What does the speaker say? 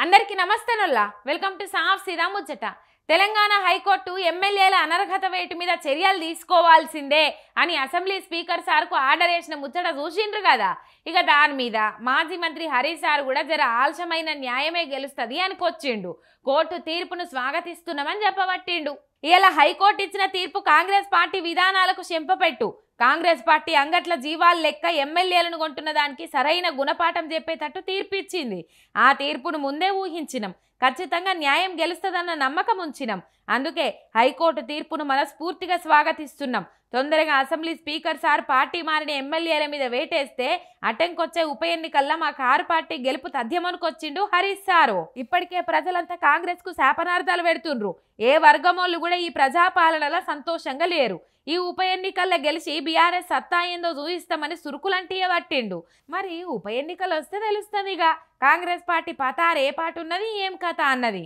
అందరికీ నమస్తేనల్లా welcome to సాఫ్ సీదా ముచ్చట. తెలంగాణ హైకోర్టు ఎమ్మెల్యేల అనర్హత వేటు మీద చర్యలు తీసుకోవాల్సిందే అని అసెంబ్లీ స్పీకర్ సార్కు ఆర్డర్ వేసిన ముచ్చట చూసిండ్రు కదా. ఇక దాని మీద మాజీ మంత్రి హరీష్ సార్ కూడా జర ఆలస్యమైన న్యాయమే గెలుస్తుంది అనుకొచ్చిండు. కోర్టు తీర్పును స్వాగతిస్తున్నామని చెప్పబట్టిండు. ఇలా హైకోర్టు ఇచ్చిన తీర్పు కాంగ్రెస్ పార్టీ విధానాలకు చెంపపెట్టు. కాంగ్రెస్ పార్టీ అంగట్ల జీవాల లెక్క ఎమ్మెల్యేలను కొంటున్న దానికి సరైన గుణపాఠం చెప్పేటట్టు తీర్పు ఇచ్చింది. ఆ తీర్పును ముందే ఊహించినాం, ఖచ్చితంగా న్యాయం గెలుస్తుందన్న నమ్మకం ఉంచినాం. అందుకే హైకోర్టు తీర్పును మనస్ఫూర్తిగా స్వాగతిస్తున్నాం. తొందరగా అసెంబ్లీ స్పీకర్ సార్ పార్టీ మారిన ఎమ్మెల్యేల మీద వేటేస్తే అటెంకొచ్చే ఉప ఎన్నికల్లో మా కారు పార్టీ గెలుపు తథ్యమనుకొచ్చిండు హరీష్ సారు. ఇప్పటికే ప్రజలంతా కాంగ్రెస్ కు శాపనార్థాలు పెడుతుండ్రు. ఏ వర్గమోళ్ళు కూడా ఈ ప్రజాపాలనలో సంతోషంగా లేరు. ఈ ఉప ఎన్నికల్లో గెలిచి బీఆర్ఎస్ సత్తా ఏందో చూయిస్తామని సురుకులంటియ పట్టిండు. మరి ఉప ఎన్నికలు వస్తే తెలుస్తుంది ఇక కాంగ్రెస్ పార్టీ పతారు ఏ పాటు ఉన్నది ఏం కథ అన్నది.